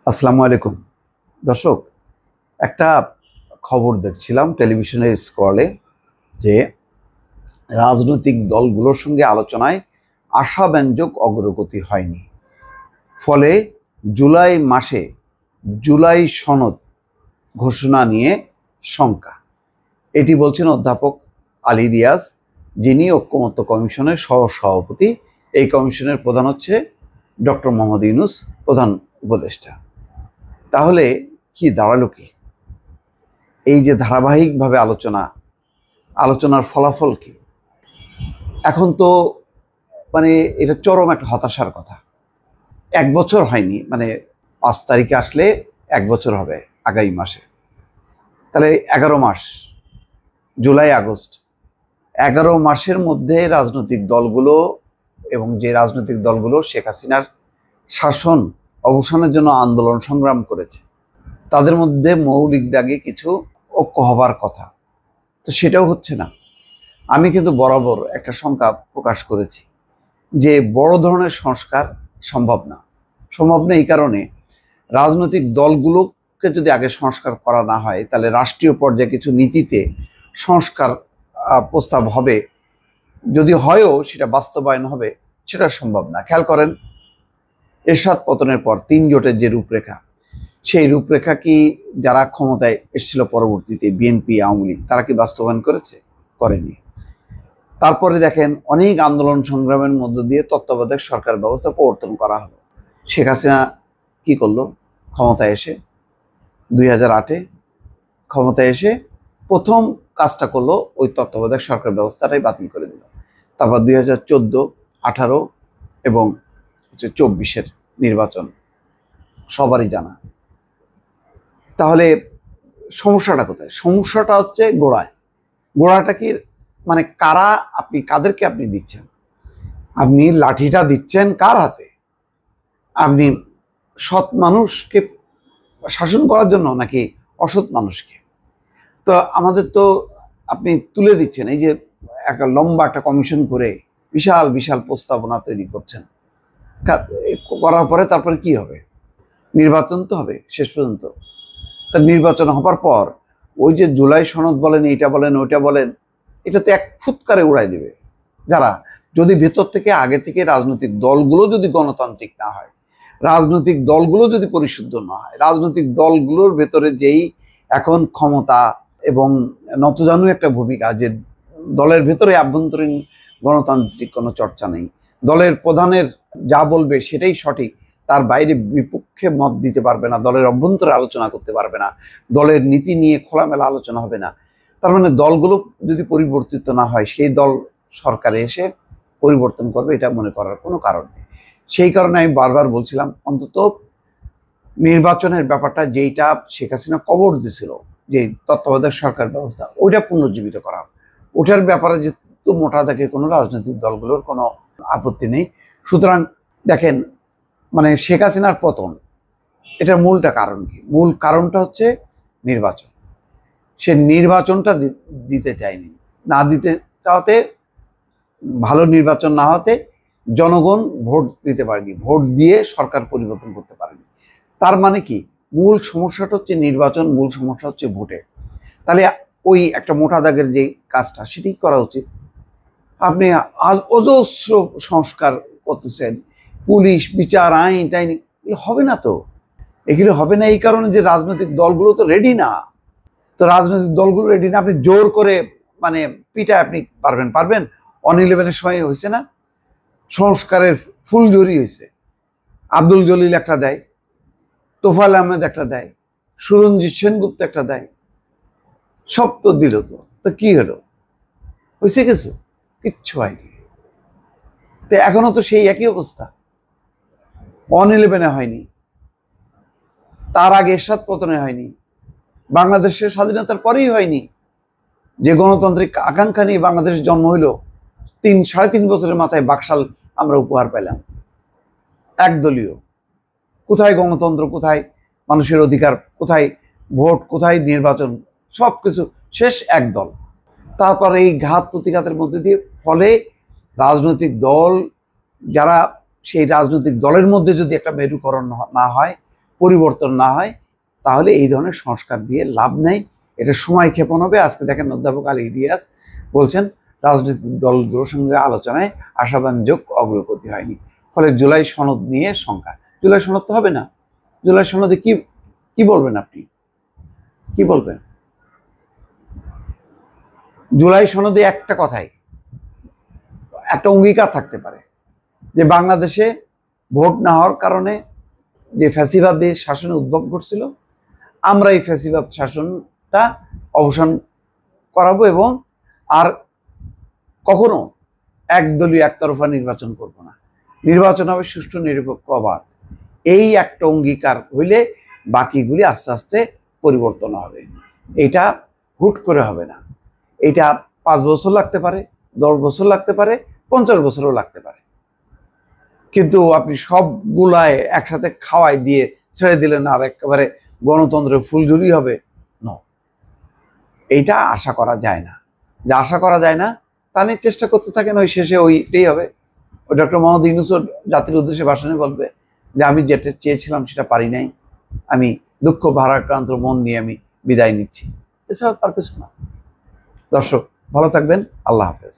আসসালামু আলাইকুম দর্শক, একটা খবর দেখছিলাম টেলিভিশনের স্ক্রলে যে রাজনৈতিক দলগুলোর সঙ্গে আলোচনায় আশাব্যঞ্জক অগ্রগতি হয়নি। ফলে জুলাই মাসে জুলাই সনদ ঘোষণা নিয়ে শঙ্কা। এটি বলছেন অধ্যাপক আলী রিয়াজ, যিনি ঐক্যমত্য কমিশনের সহসভাপতি। এই কমিশনের প্রধান হচ্ছে ডক্টর মোহাম্মদ ইউনূস, প্রধান উপদেষ্টা। তাহলে কি দাঁড়ালো কি? এই যে ধারাবাহিকভাবে আলোচনার ফলাফল কি? এখন তো এটা চরম একটা হতাশার কথা। 1 বছর হয়নি, 5 তারিখে আসলে 1 বছর হবে আগামী মাসে। তাহলে 11 মাস, জুলাই আগস্ট, 11 মাসের মধ্যে রাজনৈতিক দলগুলো এবং যে রাজনৈতিক দলগুলো শেখ হাসিনার শাসন অবসানের জন্য আন্দোলন সংগ্রাম করেছে, তাদের মধ্যে মৌলিক দাগে কিছু ঐক্য হবার কথা, তো সেটাও হচ্ছে না। আমি কিন্তু বরাবর একটা শঙ্কা প্রকাশ করেছি যে বড় ধরনের সংস্কার সম্ভব না। এই কারণে রাজনৈতিক দলগুলোকে যদি আগে সংস্কার করা না হয়, তাহলে রাষ্ট্রীয় পর্যায়ে কিছু নীতিতে সংস্কার প্রস্তাব হবে, যদি হয়ও সেটা বাস্তবায়ন হবে, সেটা সম্ভব না। খেয়াল করেন, এরশাদ পতনের পর 3 জোটের যে রূপরেখা, সেই রূপরেখা কি যারা ক্ষমতায় এসেছিল পরবর্তীতে বিএনপি, আওয়ামী লীগ, তারা কি বাস্তবায়ন করেনি। তারপরে দেখেন, অনেক আন্দোলন সংগ্রামের মধ্য দিয়ে তত্ত্বাবধায়ক সরকার ব্যবস্থা প্রবর্তন করা হলো। শেখ হাসিনা কি করলো? ক্ষমতায় এসে 2008-এ ক্ষমতায় এসে প্রথম কাজটা করলো, ওই তত্ত্বাবধায়ক সরকার ব্যবস্থাটাই বাতিল করে দিল। তারপর 2014, 18 এবং 24-এর নির্বাচন সবারই জানা। তাহলে সমস্যাটা কোথায়? সমস্যাটা হচ্ছে গোড়াটা কি, কাদেরকে আপনি দিচ্ছেন? আপনি লাঠিটা দিচ্ছেন কার হাতে? আপনি সৎ মানুষকে শাসন করার জন্য নাকি অসৎ মানুষকে? তো আমাদের তো আপনি তুলে দিচ্ছেন, এই যে একটা লম্বা একটা কমিশন করে বিশাল বিশাল প্রস্তাবনা তৈরি করছেন। করার পরে তারপরে কি হবে? নির্বাচন তো হবে শেষ পর্যন্ত। তা নির্বাচন হবার পর ওই যে জুলাই সনদ বলেন, এইটা বলেন, ওইটা বলেন, এটা তো এক ফুৎকারে উড়াই দেবে। যারা, যদি ভেতর থেকে আগে থেকে রাজনৈতিক দলগুলো যদি গণতান্ত্রিক না হয়, রাজনৈতিক দলগুলো যদি পরিশুদ্ধ না হয়, রাজনৈতিক দলগুলোর ভেতরে যেই এখন ক্ষমতা এবং নতজানু একটা ভূমিকা, যে দলের ভেতরে আভ্যন্তরীণ গণতান্ত্রিক কোনো চর্চা নেই, দলের প্রধানের যা বলবে সেটাই সঠিক, তার বাইরে বিপক্ষে মত দিতে পারবে না, দলের অভ্যন্তরে আলোচনা করতে পারবে না, দলের নীতি নিয়ে খোলামেলা আলোচনা হবে না। তার মানে দলগুলো যদি পরিবর্তিত না হয়, সেই দল সরকারে এসে পরিবর্তন করবে, এটা মনে করার কোনো কারণ নেই। সেই কারণে আমি বারবার বলছিলাম, অন্তত নির্বাচনের ব্যাপারটা, যেইটা শেখ হাসিনা কবর দিছিল, যে তত্ত্বাবধায়ক সরকার ব্যবস্থা, ওইটা পুনর্জীবিত করা, ওটার ব্যাপারে যেহেতু মোটা দাগে কোনো রাজনৈতিক দলগুলোর কোনো আপত্তি নেই। সুতরাং দেখেন, শেখ হাসিনার পতন, এটার মূলটা কারণ কি? মূল কারণটা হচ্ছে নির্বাচন। সে নির্বাচনটা দিতে চায়নি, না দিতে চাওয়াতে, ভালো নির্বাচন না হতে জনগণ ভোট দিতে পারেনি, ভোট দিয়ে সরকার পরিবর্তন করতে পারেনি। তার মানে কি, মূল সমস্যাটা হচ্ছে নির্বাচন, মূল সমস্যা হচ্ছে ভোটে। তাহলে ওই একটা মোটা দাগের যে কাজটা, সেটি করা উচিত। আপনি অজস্র সংস্কার করতেছেন, পুলিশ, বিচার, আইন টাইন, এগুলো হবে না। তো এগুলো হবে না এই কারণে যে রাজনৈতিক দলগুলো তো রেডি না। তো রাজনৈতিক দলগুলো রেডি না, আপনি জোর করে পিঠা আপনি পারবেন? 11-এর সময় হয়েছে না, সংস্কারের ফুলঝুরি হয়েছে। আব্দুল জলিল একটা দেয়, তোফায়েল আহমেদ একটা দেয়, সুরঞ্জিত সেনগুপ্ত একটা দেয়, সব তো দিল। তো কি হলো? হয়েছে কিছু? কিচ্ছু হয়নি। তো এখনো তো সেই একই অবস্থা। 11-এ হয়নি, তার আগে এরশাদ পতনে হয়নি, বাংলাদেশের স্বাধীনতার পরেই হয়নি। যে গণতান্ত্রিক আকাঙ্ক্ষা নিয়ে বাংলাদেশের জন্ম হইল, 3-3.5 বছরের মাথায় বাকশাল আমরা উপহার পেলাম, একদলীয়। কোথায় গণতন্ত্র, কোথায় মানুষের অধিকার, কোথায় ভোট, কোথায় নির্বাচন? সব কিছু শেষ, একদল। তারপর এই ঘাত প্রতিঘাতের মধ্যে দিয়ে, ফলে রাজনৈতিক দল যারা, সেই রাজনৈতিক দলের মধ্যে যদি একটা মেরুকরণ না হয়, পরিবর্তন না হয়, তাহলে এই ধরনের সংস্কার দিয়ে লাভ নেই, এটা সময় ক্ষেপণ হবে। আজকে দেখেন অধ্যাপক আলী ইলিয়াস বলছেন রাজনৈতিক দলগুলোর সঙ্গে আলোচনায় আশাব্যঞ্জক অগ্রগতি হয়নি, ফলে জুলাই সনদ নিয়ে শঙ্কা। জুলাই সনদ তো হবে না। জুলাই সনদে কি কি বলবেন আপনি? কি বলবেন? জুলাই সনদে একটা কথাই, একটা অঙ্গীকার থাকতে পারে যে বাংলাদেশে ভোট না হওয়ার কারণে যে ফ্যাসিবাদী শাসনের উদ্ভব ঘটছিল, আমরা এই ফ্যাসিবাদ শাসনটা অবসান করাবো এবং আর কখনো একদলীয় একতরফা নির্বাচন করব না, নির্বাচন হবে সুষ্ঠু নিরপেক্ষ অবাধ। এই একটা অঙ্গীকার হইলে বাকিগুলি আস্তে আস্তে পরিবর্তন হবে। এটা হুট করে হবে না, এটা 5 বছর লাগতে পারে, 10 বছর লাগতে পারে, 50 বছরও লাগতে পারে। কিন্তু আপনি সবগুলায় একসাথে খাওয়াই দিয়ে ছেড়ে দিলেন আর একেবারে গণতন্ত্রের ফুলঝুরি হবে, নো, এইটা আশা করা যায় না। যে আশা করা যায় না তা নিয়ে চেষ্টা করতে থাকেন, ওই শেষে ওইটাই হবে। ওই ডক্টর মোহাম্মদ ইউনূসও জাতির উদ্দেশ্যে ভাষণে বলবে যে আমি যেটা চেয়েছিলাম সেটা পারি নাই, আমি দুঃখ ভারাক্রান্ত মন নিয়ে আমি বিদায় নিচ্ছি। এছাড়া তার কিছু না। দর্শক ভালো থাকবেন, আল্লাহ হাফেজ।